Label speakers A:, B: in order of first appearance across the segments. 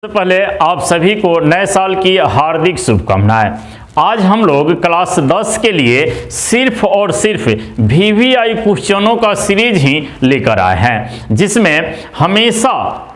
A: सबसे पहले आप सभी को नए साल की हार्दिक शुभकामनाएं। आज हम लोग क्लास 10 के लिए सिर्फ और सिर्फ वीवीआई क्वेश्चनों का सीरीज ही लेकर आए हैं, जिसमें हमेशा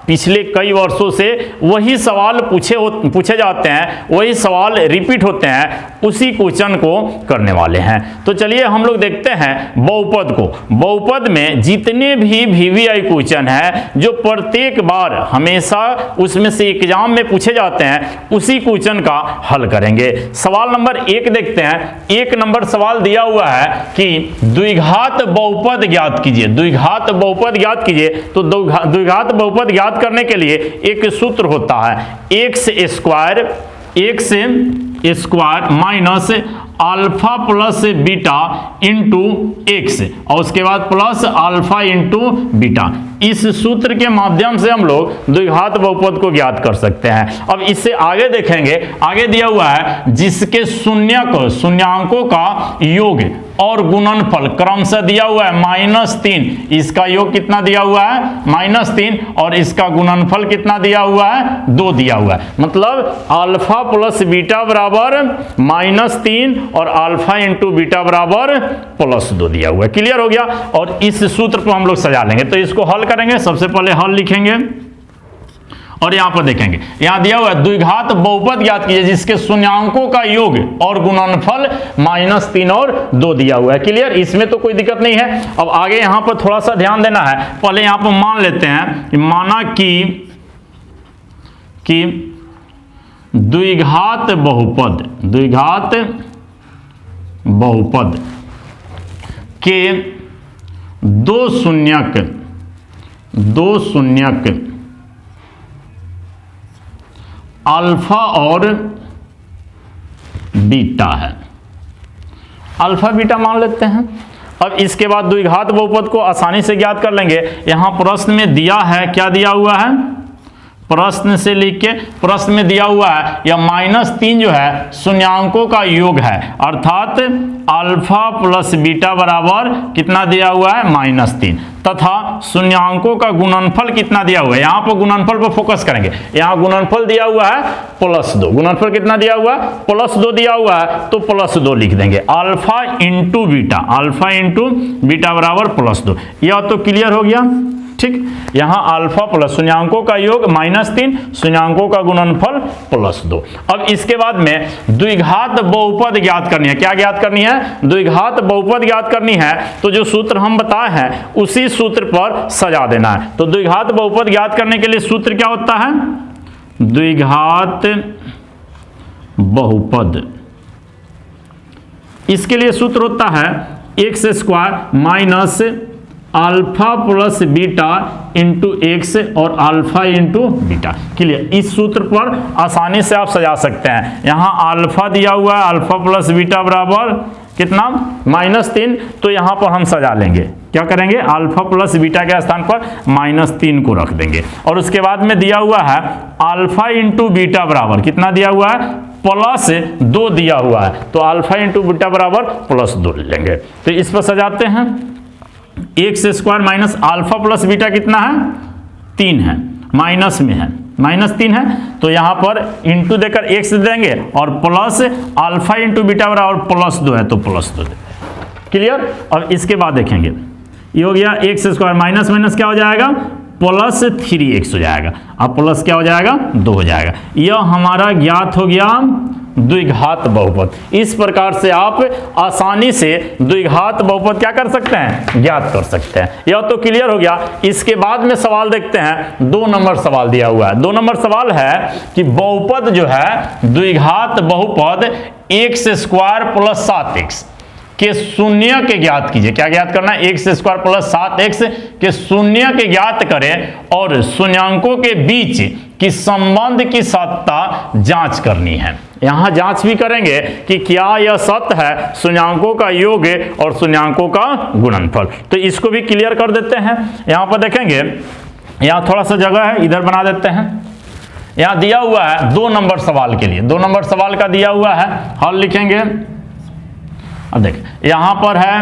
A: पिछले कई वर्षों से वही सवाल पूछे जाते हैं, वही सवाल रिपीट होते हैं, उसी क्वेश्चन को करने वाले हैं। तो चलिए हम लोग देखते हैं बहुपद को। बहुपद में जितने भी वीवीआई क्वेश्चन हैं जो प्रत्येक बार हमेशा उसमें से एग्जाम में पूछे जाते हैं, उसी क्वेश्चन का हल करेंगे। सवाल नंबर 1 देखते हैं। 1 नंबर सवाल दिया हुआ है कि द्विघात बहुपद ज्ञात कीजिए। द्विघात बहुपद ज्ञात कीजिए। तो द्विघात बहुपद ज्ञात करने के लिए एक सूत्र होता है x square minus alpha plus beta into x और उसके बाद प्लस अल्फा इंटू बीटा। इस सूत्र के माध्यम से हम लोग द्विघात बहुपद को ज्ञात कर सकते हैं। अब इससे आगे देखेंगे, आगे दिया हुआ है जिसके शून्यांकों का योग और गुणनफल क्रमशः दिया हुआ है -3। इसका योग कितना दिया हुआ है? -3 और इसका गुणनफल कितना दिया हुआ है? 2 दिया हुआ है। मतलब अल्फा प्लस बीटा बराबर -3 और अल्फा इंटू बीटा बराबर +2 दिया हुआ है। क्लियर हो गया। और इस सूत्र को हम लोग सजा लेंगे। तो इसको हल करेंगे। सबसे पहले हल लिखेंगे और यहां पर देखेंगे, यहां दिया हुआ है द्विघात बहुपद ज्ञात कीजिए जिसके शून्यांकों का योग और गुणनफल -3 और 2 दिया हुआ है। क्लियर। इसमें तो कोई दिक्कत नहीं है। अब आगे यहां पर थोड़ा सा ध्यान देना है। पहले यहां पर मान लेते हैं, माना कि द्विघात बहुपद के दो शून्यक अल्फा और बीटा है। अल्फा बीटा मान लेते हैं। अब इसके बाद द्विघात बहुपद को आसानी से ज्ञात कर लेंगे। यहां प्रश्न में दिया है, क्या दिया हुआ है? प्रश्न से लिख के प्रश्न में दिया हुआ है या -3 जो है शून्यांकों का योग है, अर्थात अल्फा प्लस बीटा बराबर कितना दिया हुआ है? -3 तथा शून्यांकों का गुणनफल कितना दिया हुआ है? यहां पर गुणनफल पर फोकस करेंगे। यहां गुणनफल दिया हुआ है +2। गुणनफल कितना दिया हुआ है? +2 दिया हुआ है तो +2 लिख देंगे। अल्फा इंटू बीटा बराबर +2। यह तो क्लियर हो गया। ठीक। यहां अल्फा प्लस शून्यांकों का योग -3, शून्यांकों का गुणनफल +2। अब इसके बाद में द्विघात बहुपद ज्ञात करनी है। क्या ज्ञात करनी है? द्विघात बहुपद ज्ञात करनी है। तो जो सूत्र हम बताए हैं उसी सूत्र पर सजा देना है। तो द्विघात बहुपद ज्ञात करने के लिए सूत्र क्या होता है? द्विघात बहुपद, इसके लिए सूत्र होता है x square minus alpha plus beta into x और अल्फा इंटू बीटा। क्लियर। इस सूत्र पर आसानी से आप सजा सकते हैं। यहां अल्फा दिया हुआ है, अल्फा प्लस बीटा बराबर कितना? -3। तो यहां पर हम सजा लेंगे, क्या करेंगे? अल्फा प्लस बीटा के स्थान पर -3 को रख देंगे। और उसके बाद में दिया हुआ है अल्फा इंटू बीटा बराबर कितना दिया हुआ है? +2 दिया हुआ है। तो अल्फा इंटू बीटा बराबर +2 लेंगे। तो इस पर सजाते हैं। X square minus alpha plus beta कितना है? 3 है, माइनस में है, -3 है। तो यहां पर इंटू देकर एक्स देंगे और प्लस अल्फा इंटू बीटा बराबर +2 है तो +2 देंगे। क्लियर। अब इसके बाद देखेंगे, ये हो गया एक्स स्क्वायर माइनस क्या हो जाएगा? +3x हो जाएगा। अब प्लस क्या हो जाएगा? 2 हो जाएगा। यह हमारा ज्ञात हो गया द्विघात बहुपद। इस प्रकार से आप आसानी से द्विघात बहुपद क्या कर सकते हैं? ज्ञात कर सकते हैं। यह तो क्लियर हो गया। इसके बाद में सवाल देखते हैं। 2 नंबर सवाल दिया हुआ है। 2 नंबर सवाल है कि बहुपद जो है द्विघात बहुपद एक्स स्क्वायर प्लस 7x के शून्य के ज्ञात कीजिए। क्या ज्ञात करना है? एक्स स्क्वायर प्लस 7x के शून्य के ज्ञात करें और शून्यांकों के बीच की संबंध की सत्ता जांच करनी है। यहां जांच भी करेंगे कि क्या यह सत्य है, शून्यांकों का योग और शून्यांकों का गुणनफल। तो इसको भी क्लियर कर देते हैं। यहां पर देखेंगे, यहां थोड़ा सा जगह है, इधर बना देते हैं। यहां दिया हुआ है 2 नंबर सवाल के लिए, 2 नंबर सवाल का दिया हुआ है, हल लिखेंगे। अब देखें, यहां पर है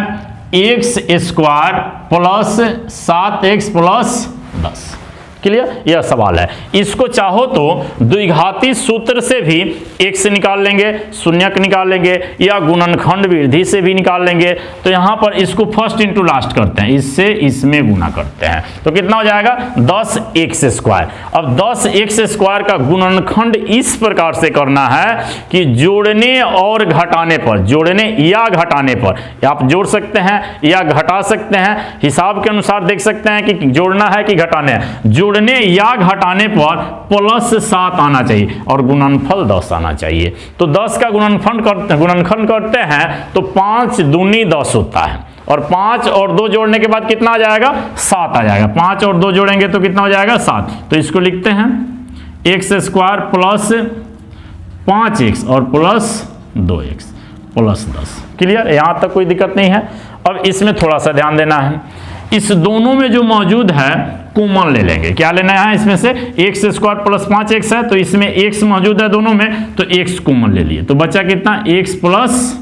A: x square plus 7x plus 10। Clear, यह सवाल है। इसको चाहो तो द्विघाती सूत्र से भी x निकाल लेंगे, शून्यक निकाल लेंगे, या गुणनखंड विधि से भी निकाल लेंगे। तो यहां पर इसको फर्स्ट इंटू लास्ट करते हैं, इससे इसमें गुना करते हैं, तो कितना हो जाएगा 10x²। अब 10x² का गुणनखंड इस प्रकार से करना है कि जोड़ने और घटाने पर, जोड़ने या घटाने पर आप जोड़ सकते हैं या घटा सकते हैं, हिसाब के अनुसार देख सकते हैं कि जोड़ना है कि घटाने है। जोड़ने या घटाने पर +7 आना चाहिए और गुणनफल 10 आना चाहिए। तो 10 का गुणनखंड करते हैं तो 5 दूनी 10 होता है, और 5 और 2 जोड़ने के बाद कितना आ जाएगा 7 आ जाएगा। 5 और 2 जोड़ेंगे तो कितना हो जाएगा 7। तो इसको लिखते हैं x² प्लस 5x और प्लस 2x प्लस 10। क्लियर, यहां तक कोई दिक्कत नहीं है। अब इसमें थोड़ा सा ध्यान देना है, इस दोनों में जो मौजूद है कॉमन ले लेंगे। क्या लेना है इसमें से, x² प्लस 5x है तो इसमें x मौजूद है दोनों में, तो x कॉमन ले लिए, तो बचा कितना x प्लस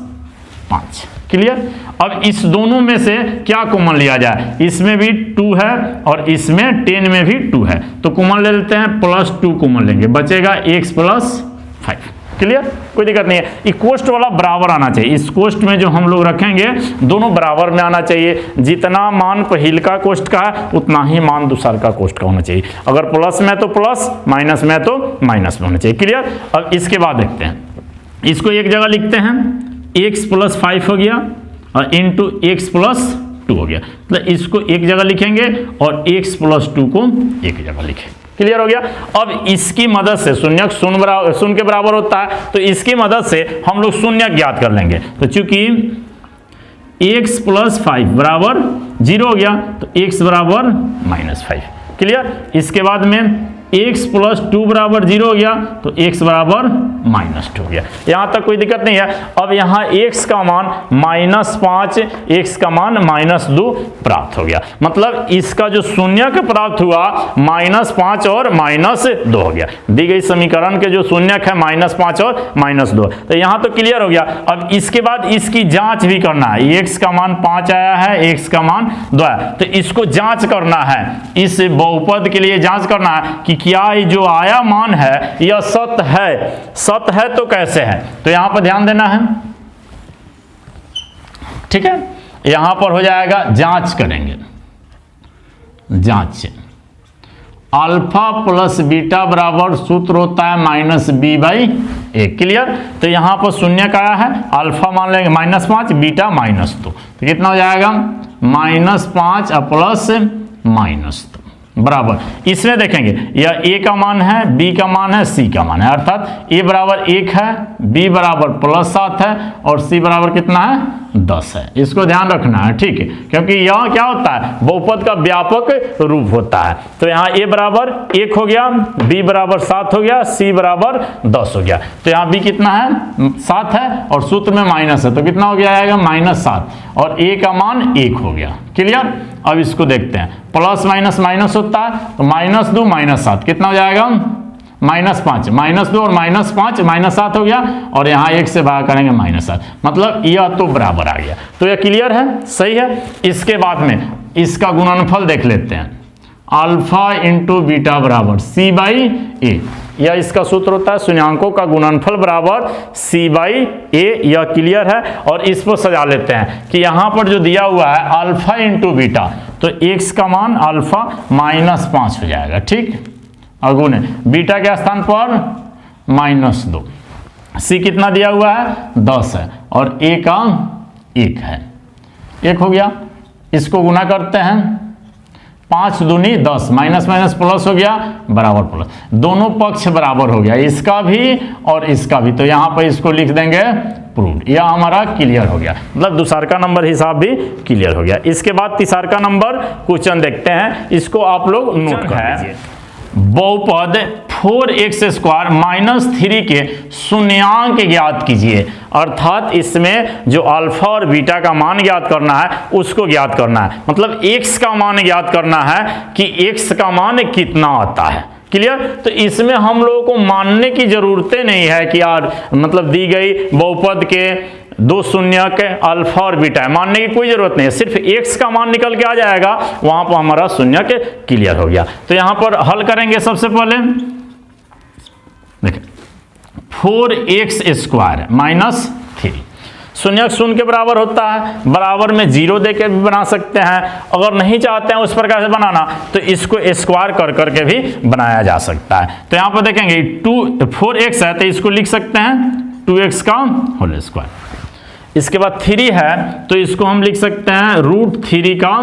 A: 5। क्लियर, अब इस दोनों में से क्या कॉमन लिया जाए, इसमें भी 2 है और इसमें 10 में भी 2 है, तो कॉमन ले लेते हैं, +2 कॉमन लेंगे, बचेगा x प्लस 5। क्लियर, कोई दिक्कत नहीं है। ये कोष्ट वाला बराबर आना चाहिए, इस कोष्ट में जो हम लोग रखेंगे दोनों बराबर में आना चाहिए। जितना मान पहिल का कोष्ट का है उतना ही मान दूसर का कोष्ट का होना चाहिए। अगर प्लस में तो प्लस, माइनस में तो माइनस में होना चाहिए। क्लियर, अब इसके बाद देखते हैं, इसको एक जगह लिखते हैं, x प्लस 5 हो गया और इंटू x प्लस 2 हो गया, मतलब इसको एक जगह लिखेंगे और x प्लस 2 को एक जगह लिखें। क्लियर हो गया। अब इसकी मदद से शून्यक शून्य के बराबर होता है, तो इसकी मदद से हम लोग शून्यक ज्ञात कर लेंगे। तो चूंकि x प्लस 5 बराबर 0 हो गया तो x बराबर -5। क्लियर, इसके बाद में x प्लस 2 बराबर 0 हो गया तो x बराबर -2 हो गया। यहां तक कोई दिक्कत नहीं है। अब यहां x का मान -5, x का मान -2 प्राप्त हो गया, मतलब इसका जो शून्यक प्राप्त हुआ -5 और -2 हो गया। दी गई समीकरण के जो शून्यक है -5 और -2, तो यहां तो क्लियर हो गया। अब इसके बाद इसकी जांच भी करना है, x का मान 5 आया है, x का मान 2 आया, तो इसको जांच करना है, इस बहुपद के लिए जांच करना है कि क्या ये जो आया मान है यह सत्य है। सत्य है तो कैसे है, तो यहां पर ध्यान देना है। ठीक है, यहां पर हो जाएगा जांच करेंगे, जांच अल्फा प्लस बीटा बराबर सूत्र होता है -b/a। क्लियर, तो यहां पर शून्य का आया है, अल्फा मान लेंगे -5, बीटा -2, तो कितना हो जाएगा -5 प्लस -2 बराबर। इसमें देखेंगे यह a का मान है, b का मान है, c का मान है, अर्थात a बराबर 1 है, b बराबर +7 है और c बराबर कितना है 10 है। इसको ध्यान रखना है, ठीक है, क्योंकि यह क्या होता है बहुपद का व्यापक रूप होता है। तो यहाँ a बराबर 1 हो गया, b बराबर 7 हो गया, c बराबर 10 हो गया, तो यहाँ b कितना है 7 है और सूत्र में माइनस है, तो कितना हो गया आएगा -7 और a का मान 1 हो गया। क्लियर, अब इसको देखते हैं, प्लस माइनस माइनस होता है, तो -2 -7 कितना हो जाएगा -5, -2 और -5 -7 हो गया, और यहाँ 1 से भाग करेंगे -7, मतलब यह तो बराबर आ गया। तो यह क्लियर है, सही है। इसके बाद में इसका गुणनफल देख लेते हैं, अल्फा इंटू बीटा बराबर c/a, यह इसका सूत्र होता है, शून्यांकों का गुणनफल बराबर c/a। यह क्लियर है। और इस पर सजा लेते हैं कि यहाँ पर जो दिया हुआ है अल्फा इंटू बीटा, तो x का मान अल्फा -5 हो जाएगा, ठीक, और गुणे बीटा के स्थान पर -2, c कितना दिया हुआ है 10 है और a का 1 है, 1 हो गया। इसको गुना करते हैं, 5 दूनी 10, माइनस माइनस प्लस हो गया बराबर प्लस, दोनों पक्ष बराबर हो गया, इसका भी और इसका भी, तो यहाँ पर इसको लिख देंगे प्रूव्ड। यह हमारा क्लियर हो गया, मतलब दूसरा का नंबर हिसाब भी क्लियर हो गया। इसके बाद तीसरा का नंबर क्वेश्चन देखते हैं, इसको आप लोग नोट कर लीजिए। बहुपद 4x² -3 के शून्यांक ज्ञात कीजिए, अर्थात इसमें जो अल्फा और बीटा का मान ज्ञात करना है उसको ज्ञात करना है, मतलब x का मान ज्ञात करना है कि x का मान कितना आता है। क्लियर, तो इसमें हम लोगों को मानने की जरूरतें नहीं है कि यार मतलब दी गई बहुपद के दो शून्यक अल्फा और बीटा है, मानने की कोई जरूरत नहीं है, सिर्फ x का मान निकल के आ जाएगा, वहां पर हमारा शून्यक क्लियर हो गया। तो यहां पर हल करेंगे सबसे पहले, देखिए 4x² माइनस 3, शून्यक शून्य के बराबर होता है, बराबर में 0 देकर भी बना सकते हैं, अगर नहीं चाहते हैं उस प्रकार से बनाना तो इसको स्क्वायर कर करके भी बनाया जा सकता है। तो यहाँ पर देखेंगे 4x है तो इसको लिख सकते हैं 2x का होल स्क्वायर, इसके बाद 3 है तो इसको हम लिख सकते हैं √3 का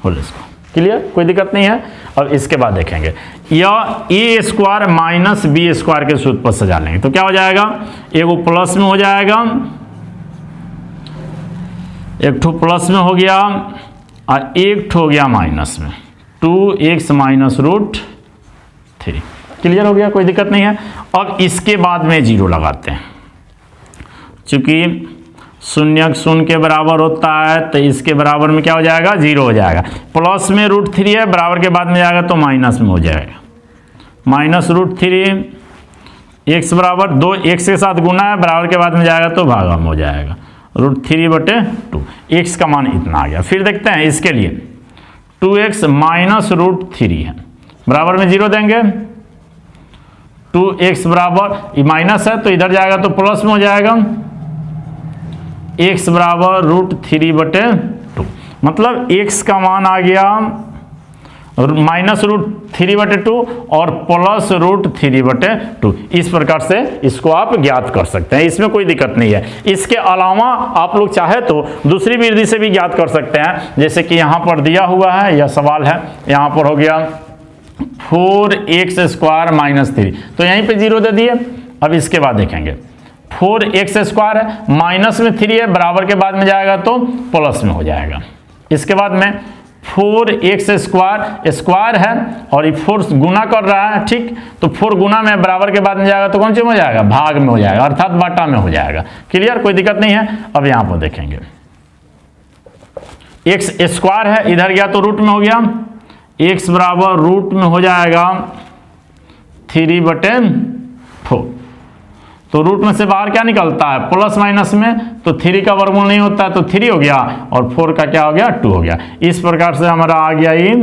A: होल स्क्वायर। क्लियर, कोई दिक्कत नहीं है। अब इसके बाद देखेंगे या a² माइनस b² के सूत्र पर सजा लेंगे तो क्या हो जाएगा, एगो प्लस में हो जाएगा, एक ठो प्लस में हो गया और एक ठो हो गया माइनस में, 2x माइनस √3। क्लियर हो गया, कोई दिक्कत नहीं है। अब इसके बाद में 0 लगाते हैं, चूंकि शून्यक शून्य के बराबर होता है तो इसके बराबर में क्या हो जाएगा, 0 हो जाएगा। प्लस में √3 है, बराबर के बाद में जाएगा तो माइनस में हो जाएगा, माइनस √3, x बराबर 2, x के साथ गुना है, बराबर के बाद में जाएगा तो भागा में हो जाएगा, √3/2, x का मान इतना आ गया। फिर देखते हैं इसके लिए 2x माइनस √3 है, बराबर में 0 देंगे, 2x बराबर माइनस है तो इधर जाएगा तो प्लस में हो जाएगा, x बराबर √3/2, मतलब x का मान आ गया माइनस √3/2 और प्लस √3/2। इस प्रकार से इसको आप ज्ञात कर सकते हैं, इसमें कोई दिक्कत नहीं है। इसके अलावा आप लोग चाहे तो दूसरी विधि से भी ज्ञात कर सकते हैं, जैसे कि यहाँ पर दिया हुआ है, यह सवाल है, यहाँ पर हो गया 4x² माइनस 3, तो यहीं पे 0 दे दिए। अब इसके बाद देखेंगे 4x² है, माइनस में 3 है, बराबर के बाद में जाएगा तो प्लस में हो जाएगा। इसके बाद में 4x² स्क्वायर है और ये 4 गुना कर रहा है, ठीक, तो 4 गुना में बराबर के बाद में जाएगा तो कौन सी में हो जाएगा, भाग में हो जाएगा, अर्थात बाटा में हो जाएगा। क्लियर, कोई दिक्कत नहीं है। अब यहाँ पर देखेंगे x² है, इधर गया तो रूट में हो गया, x बराबर रूट में हो जाएगा 3/4, तो रूट में से बाहर क्या निकलता है, प्लस माइनस में, तो 3 का वर्गमूल नहीं होता है तो 3 हो गया और 4 का क्या हो गया, 2 हो गया। इस प्रकार से हमारा आ गया ये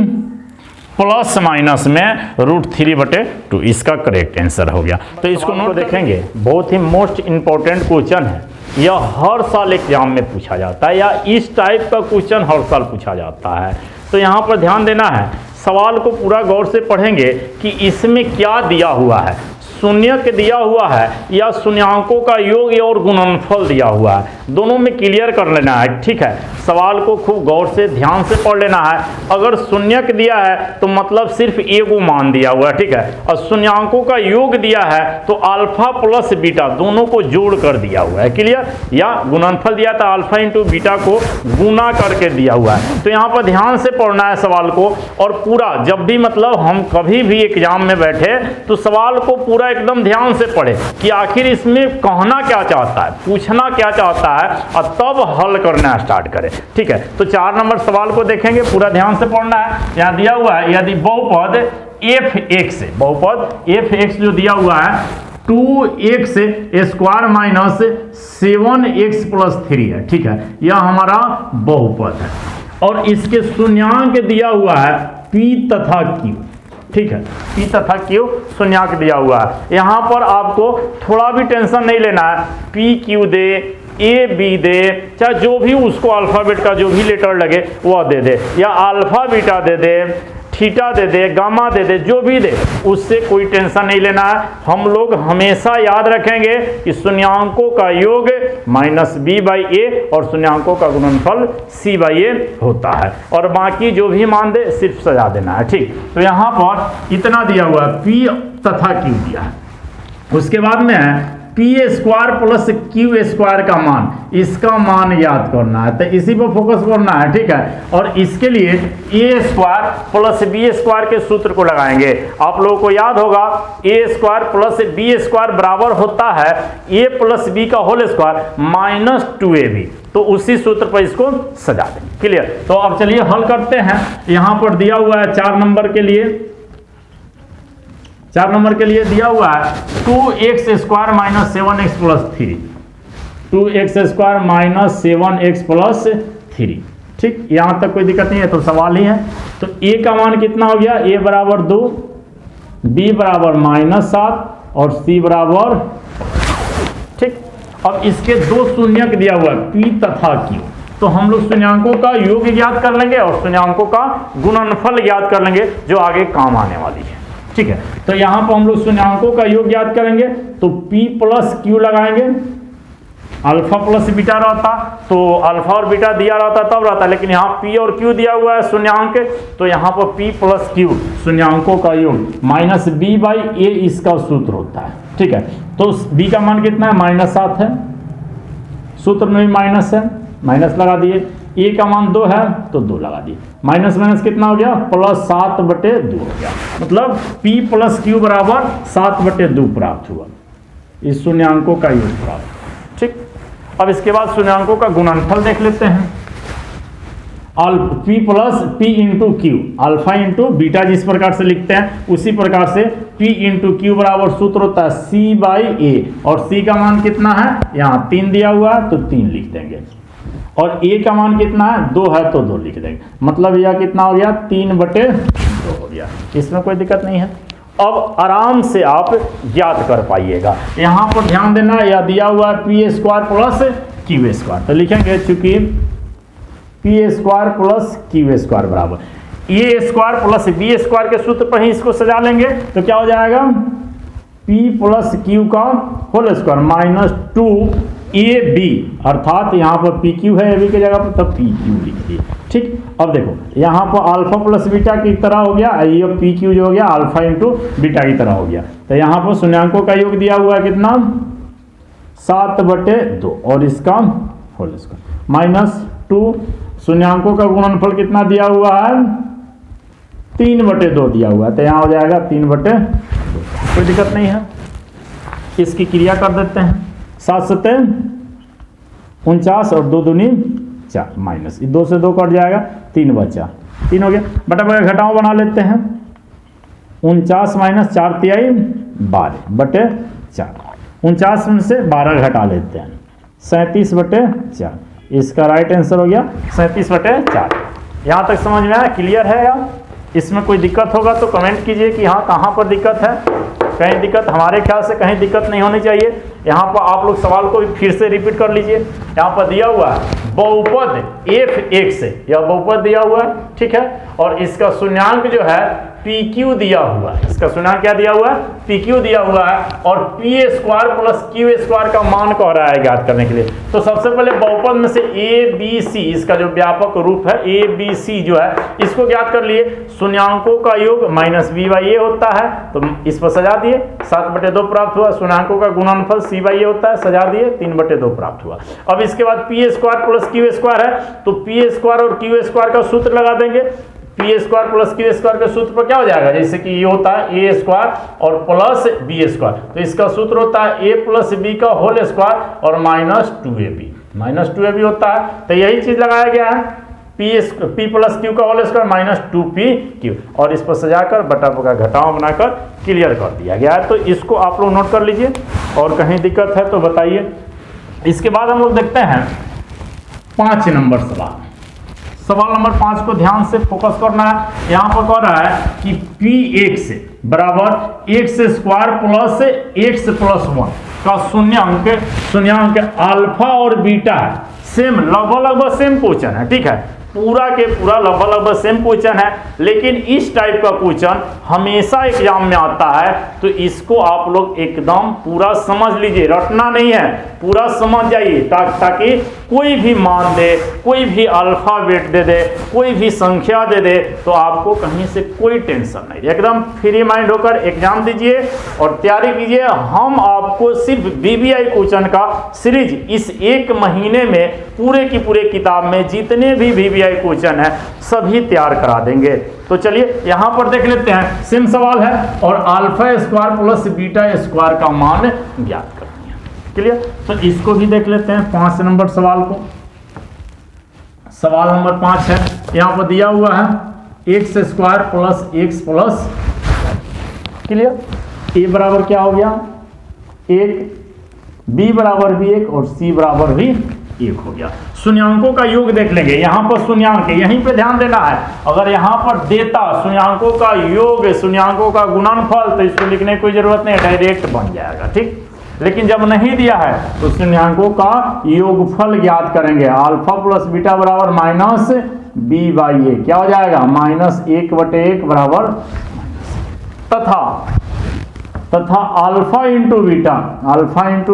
A: प्लस माइनस में √3/2, इसका करेक्ट आंसर हो गया। तो इसको नोट देखेंगे, बहुत ही मोस्ट इंपॉर्टेंट क्वेश्चन है, यह हर साल एग्जाम में पूछा जाता है या इस टाइप का क्वेश्चन हर साल पूछा जाता है। तो यहाँ पर ध्यान देना है, सवाल को पूरा गौर से पढ़ेंगे कि इसमें क्या दिया हुआ है, शून्यक दिया हुआ है या शून्यांकों का योग और गुणनफल दिया हुआ है, दोनों में क्लियर कर लेना है। ठीक है, सवाल को खूब गौर से ध्यान से पढ़ लेना है। अगर शून्यक दिया है तो मतलब सिर्फ एगो मान दिया हुआ है, ठीक है, और शून्यांकों का योग दिया है तो अल्फा प्लस बीटा दोनों को जोड़ कर दिया हुआ है। क्लियर, या गुणनफल दिया था अल्फा इंटू बीटा को गुना करके दिया हुआ है। तो यहाँ पर ध्यान से पढ़ना है सवाल को, और पूरा जब भी मतलब हम कभी भी एग्जाम में बैठे तो सवाल को पूरा एकदम ध्यान से पढ़े कि आखिर इसमें कहना क्या चाहता है, पूछना क्या चाहता है, और तब हल करना स्टार्ट करें। ठीक है, तो 4 नंबर सवाल को देखेंगे, पूरा ध्यान से पढ़ना है। यहाँ दिया हुआ है यदि बहुपद f(x), बहुपद f(x) जो दिया हुआ है 2x² माइनस 7x प्लस 3 है। ठीक है, यह हमारा बहुपद है और इसके शून्यांक दिया हुआ है p तथा q। ठीक है, p तथा q शून्यांक दिया हुआ है। यहाँ पर आपको थोड़ा भी टेंशन नहीं लेना है, p q दे, ए बी दे, चाहे जो भी उसको अल्फ़ाबेट का जो भी लेटर लगे वह दे दे, या अल्फ़ा बीटा दे दे, थीटा दे दे, गामा दे दे, जो भी दे, उससे कोई टेंशन नहीं लेना है। हम लोग हमेशा याद रखेंगे कि शून्यांकों का योग -b/a और शून्यांकों का गुणनफल c/a होता है, और बाकी जो भी मान दे सिर्फ सजा देना है। ठीक, तो यहाँ पर इतना दिया हुआ है, p तथा q दिया है, उसके बाद में है p² प्लस q² का मान, इसका मान याद करना है, तो इसी पर फोकस करना है। ठीक है, और इसके लिए a² प्लस b² के सूत्र को लगाएंगे। आप लोगों को याद होगा a² प्लस b² बराबर होता है a प्लस b का होल स्क्वायर -2ab, तो उसी सूत्र पर इसको सजा दें। क्लियर, तो अब चलिए हल करते हैं। यहाँ पर दिया हुआ है 4 नंबर के लिए, 4 नंबर के लिए दिया हुआ है 2x² minus 7x plus 3, 2x² minus 7x plus 3। ठीक, यहाँ तक कोई दिक्कत नहीं है, तो सवाल ही है। तो a का मान कितना हो गया, a बराबर 2, b बराबर -7 और c बराबर। ठीक, अब इसके दो शून्यक दिया हुआ है p तथा q, तो हम लोग शून्यांकों का योग ज्ञात कर लेंगे और शून्यांकों का गुणनफल ज्ञात कर लेंगे, जो आगे काम आने वाली है। ठीक है, तो यहाँ पर हम लोग शून्यांकों का योग ज्ञात करेंगे, तो p प्लस q लगाएंगे। अल्फा प्लस बीटा रहता तो अल्फा और बीटा दिया रहता तब रहता, लेकिन यहाँ p और q दिया हुआ है शून्यांक, तो यहाँ पर p प्लस q शून्यांकों का योग माइनस b/a इसका सूत्र होता है। ठीक है, तो b का मान कितना है, -7 है, सूत्र में भी माइनस है, माइनस लगा दिए। a का मान 2 है तो 2 लगा दिए, माइनस माइनस कितना हो गया, +7/2 हो गया। मतलब p प्लस q बराबर 7/2 प्राप्त हुआ, इस शून्यांकों का योग प्राप्त। ठीक, अब इसके बाद शून्यांकों का गुणनफल देख लेते हैं। p plus p into Q, alpha into beta जिस प्रकार से लिखते हैं उसी प्रकार से p इंटू क्यू बराबर सूत्र होता है c/a, और c का मान कितना है, यहाँ 3 दिया हुआ है तो 3 लिख देंगे, और a का मान कितना है, 2 है तो 2 लिख देंगे। मतलब यह कितना हो गया, 3/2 हो गया, इसमें कोई दिक्कत नहीं है। अब आराम से आप ज्ञात कर पाइएगा। यहाँ पर ध्यान देना, यह दिया हुआ है p² प्लस q², तो लिखेंगे चूंकि p² प्लस q² बराबर a² प्लस b² के सूत्र पर ही इसको सजा लेंगे, तो क्या हो जाएगा, p प्लस q का होल स्क्वायर माइनस 2ab, अर्थात यहाँ पर pq है ab की जगह पर, तब pq लिख दिए। ठीक, अब देखो यहाँ पर अल्फा प्लस बीटा की तरह हो गया, ये pq जो हो गया अल्फा इंटू बीटा की तरह हो गया, तो यहाँ पर शून्यांकों का योग दिया हुआ है कितना, 7/2 और इसका होल स्क्वायर माइनस 2, शून्यांकों का गुणनफल कितना दिया हुआ है, 3/2 दिया हुआ है, तो यहाँ हो जाएगा 3/2, कोई दिक्कत नहीं है। इसकी क्रिया कर देते हैं, 7×7 49 और 2 दूनी 4, माइनस 2 से 2 कट जाएगा, 3 बचा, 3 हो गया, बटा बटा घटाओ बना लेते हैं, 49 माइनस 4 तिहाई 12/4, 49 में से 12 घटा लेते हैं, 37/4, इसका राइट आंसर हो गया 37/4। यहाँ तक समझ में आया, क्लियर है या इसमें कोई दिक्कत होगा तो कमेंट कीजिए कि हाँ कहाँ पर दिक्कत है। कहीं दिक्कत, हमारे ख्याल से कहीं दिक्कत नहीं होनी चाहिए। यहाँ पर आप लोग सवाल को भी फिर से रिपीट कर लीजिए। यहाँ पर दिया हुआ है बहुपद f(x), यह बहुपद दिया हुआ है, ठीक है, और इसका शून्यांक जो है pq दिया हुआ है, इसका शून्यांक क्या दिया हुआ है, pq दिया हुआ है, और p² प्लस q² का मान कह रहा है ज्ञात करने के लिए। तो सबसे पहले बहुपद में से abc, इसका जो व्यापक रूप है abc जो है, इसको ज्ञात कर लिए। शून्यांकों का योग माइनस b/a होता है, तो इस पर सजा दिए, 7/2 प्राप्त हुआ। शून्यांकों का गुणनफल c/a होता है, सजा दिए, 3/2 प्राप्त हुआ। अब इसके बाद p² प्लस q² है, तो p² और q² का सूत्र लगा देंगे। p² प्लस q² के सूत्र पर क्या हो जाएगा, जैसे कि ये होता है a² और प्लस b², तो इसका सूत्र होता है a प्लस b का होल स्क्वायर और -2ab होता है। तो यही चीज लगाया गया है, p प्लस q का होल स्क्वायर माइनस 2pq, और इस पर सजाकर बटा बटा घटाव बनाकर क्लियर कर दिया गया है। तो इसको आप लोग नोट कर लीजिए, और कहीं दिक्कत है तो बताइए। इसके बाद हम लोग देखते हैं 5 नंबर सवाल। सवाल नंबर 5 को ध्यान से फोकस करना है। यहाँ पर कह रहा है कि px बराबर x² प्लस x प्लस 1 का शून्यांक अल्फा और बीटा है, सेम लगभग सेम क्वेश्चन है, ठीक है, पूरा के पूरा लगभग सेम क्वेश्चन है। लेकिन इस टाइप का क्वेश्चन हमेशा एग्जाम में आता है, तो इसको आप लोग एकदम पूरा समझ लीजिए, रटना नहीं है, पूरा समझ जाइए, ताकि कोई भी मान दे, कोई भी अल्फाबेट दे दे, कोई भी संख्या दे दे, तो आपको कहीं से कोई टेंशन नहीं, एकदम फ्री माइंड होकर एग्जाम दीजिए और तैयारी कीजिए। हम आपको सिर्फ BBI क्वेश्चन का सीरीज इस 1 महीने में पूरे की पूरे किताब में जितने भी BBI क्वेश्चन है सभी तैयार करा देंगे। तो चलिए यहाँ पर देख लेते हैं, सेम सवाल है और α² प्लस β² का मान ज्ञात करनी है, क्लियर। तो इसको भी देख लेते हैं 5 नंबर सवाल को। सवाल नंबर 5 है, यहाँ पर दिया हुआ है x² plus x plus, clear. A बराबर क्या हो गया 1, b बराबर भी 1 और c बराबर भी 1 हो गया। शून्यांकों का योग देख लेंगे, यहाँ पर शून्यांक है, यहीं पे ध्यान देना है। अगर यहाँ पर देता शून्यांकों का योग, शून्यांकों का गुणनफल, तो इसको लिखने की कोई जरूरत नहीं है, डायरेक्ट बन जाएगा, ठीक। लेकिन जब नहीं दिया है तो शून्यांकों का योगफल ज्ञात करेंगे। अल्फा प्लस बीटा बराबर माइनस बी बाई ए, क्या हो जाएगा -1/1 बराबर, तथा अल्फा इंटू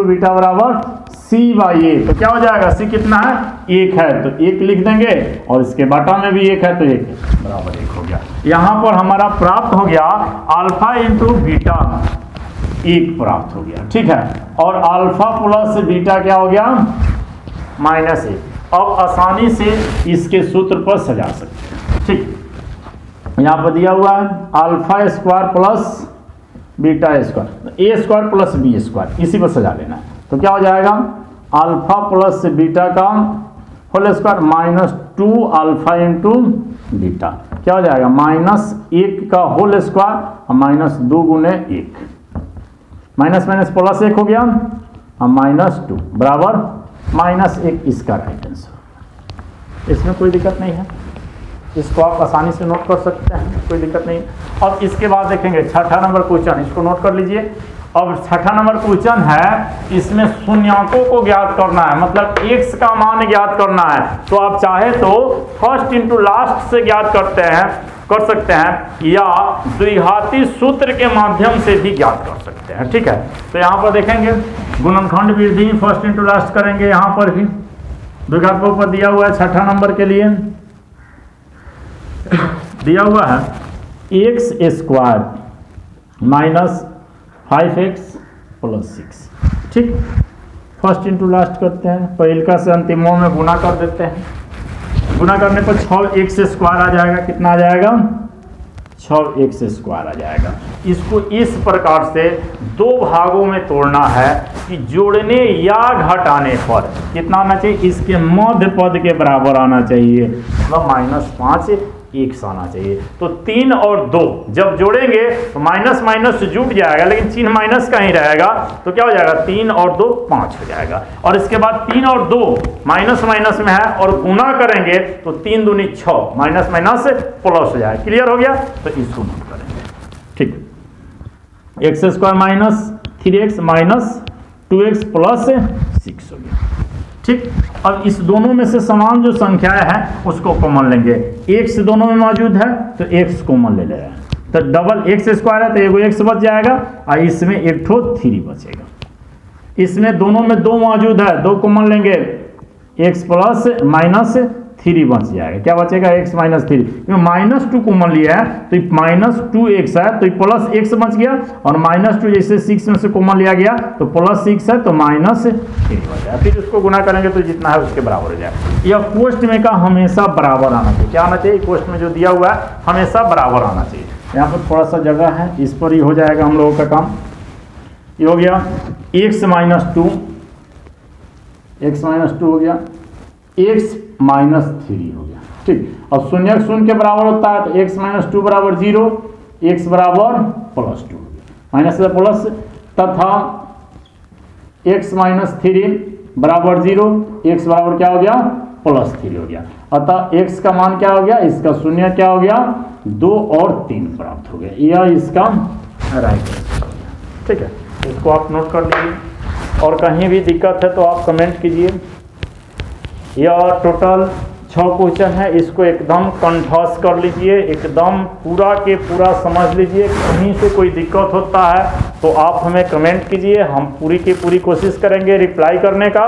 A: बीटा बराबर सी बाई ए, तो क्या हो जाएगा, सी कितना है 1 है तो 1 लिख देंगे, और इसके बाटा में भी 1 है तो 1 बराबर 1 हो गया। यहाँ पर हमारा प्राप्त हो गया अल्फा इंटू बीटा 1 प्राप्त हो गया, ठीक है। और अल्फा प्लस बीटा क्या हो गया -1। अब आसानी से इसके सूत्र पर सजा सकते हैं, ठीक। यहाँ पर दिया हुआ है alpha square plus beta square, A square plus B square, इसी पर सजा लेना है। तो क्या हो जाएगा अल्फा प्लस बीटा का whole square -2 alpha into beta, क्या हो जाएगा -1 का होल स्क्वायर -2 गुने 1, माइनस माइनस प्लस 1 हो गया, -2 बराबर -1, इसका राइट आंसर। इसमें कोई दिक्कत नहीं है, इसको आप आसानी से नोट कर सकते हैं, कोई दिक्कत नहीं। अब इसके बाद देखेंगे छठा नंबर क्वेश्चन, इसको नोट कर लीजिए। अब छठा नंबर क्वेश्चन है, इसमें शून्यांकों को ज्ञात करना है, मतलब x का मान ज्ञात करना है। तो आप चाहे तो फर्स्ट इंटू लास्ट से ज्ञात कर सकते हैं, या द्विघाती सूत्र के माध्यम से भी ज्ञात कर सकते हैं, ठीक है। तो यहाँ पर देखेंगे गुणनखंड वृद्धि फर्स्ट इंटू लास्ट करेंगे, यहाँ पर भी द्विघात बहुपद दिया हुआ है छठा नंबर के लिए, दिया हुआ है x स्क्वायर -5x + 6, ठीक। फर्स्ट इंटू लास्ट करते हैं, पहिलका से अंतिमों में गुना कर देते हैं, गुना करने पर 6x स्क्वायर आ जाएगा, कितना आ जाएगा 6x स्क्वायर आ जाएगा। इसको इस प्रकार से दो भागों में तोड़ना है कि जोड़ने या घटाने पर कितना आना चाहिए, इसके मध्य पद के बराबर आना चाहिए, मतलब -5x आना चाहिए। तो 3 और 2 जब जोड़ेंगे तो माइनस माइनस जुट जाएगा, लेकिन चिन्ह माइनस का ही रहेगा, तो क्या हो जाएगा 3 और 2 5 हो जाएगा। और इसके बाद 3 और 2 माइनस माइनस में है और गुना करेंगे तो 3 दूनी 6, माइनस माइनस प्लस हो जाएगा। क्लियर हो गया, तो इसको नोट करेंगे, ठीक। x स्क्वायर -3x -2x + 6 हो गया, ठीक। अब इस दोनों में से समान जो संख्याएं हैं उसको कॉमन लेंगे, x दोनों में मौजूद है तो x कॉमन ले रहे हैं, तो डबल x स्क्वायर है तो एगो x बच जाएगा और इसमें एक ठो 3 बचेगा। इसमें दोनों में 2 मौजूद है, 2 कॉमन लेंगे, x + -3 बच जाएगा, क्या बचेगा x -3, -2 कॉमन लिया है तो -2x है तो +x बच गया, और -2 जैसे 6 में से कॉमन लिया गया तो +6 है तो -3 बच जाएगा। फिर उसको गुना करेंगे तो जितना है उसके बराबर हो जाएगा। यह क्वेश्चन में का हमेशा बराबर आना चाहिए, क्या आना चाहिए, क्वेश्चन में जो दिया हुआ है हमेशा बराबर आना चाहिए। यहाँ पर थोड़ा सा जगह है, इस पर ही हो जाएगा हम लोगों का काम। ये हो गया x -2 हो गया, x -3 हो गया, ठीक। और शून्य के बराबर होता है तो x -2 बराबर 0, x बराबर +2 हो गया, माइनस से प्लस, तथा x -3 बराबर 0, x बराबर क्या हो गया +3 हो गया। अतः x का मान क्या हो गया, इसका शून्य क्या हो गया 2 और 3 प्राप्त हो गया, यह इसका राइट आंसर हो गया, ठीक है। इसको आप नोट कर लीजिए, और कहीं भी दिक्कत है तो आप कमेंट कीजिए। यह टोटल 6 क्वेश्चन है, इसको एकदम कंठस्थ कर लीजिए, एकदम पूरा के पूरा समझ लीजिए। कहीं से कोई दिक्कत होता है तो आप हमें कमेंट कीजिए, हम पूरी की पूरी कोशिश करेंगे रिप्लाई करने का।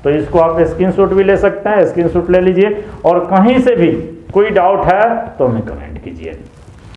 A: तो इसको आप स्क्रीनशॉट भी ले सकते हैं, स्क्रीनशॉट ले लीजिए, और कहीं से भी कोई डाउट है तो हमें कमेंट कीजिए।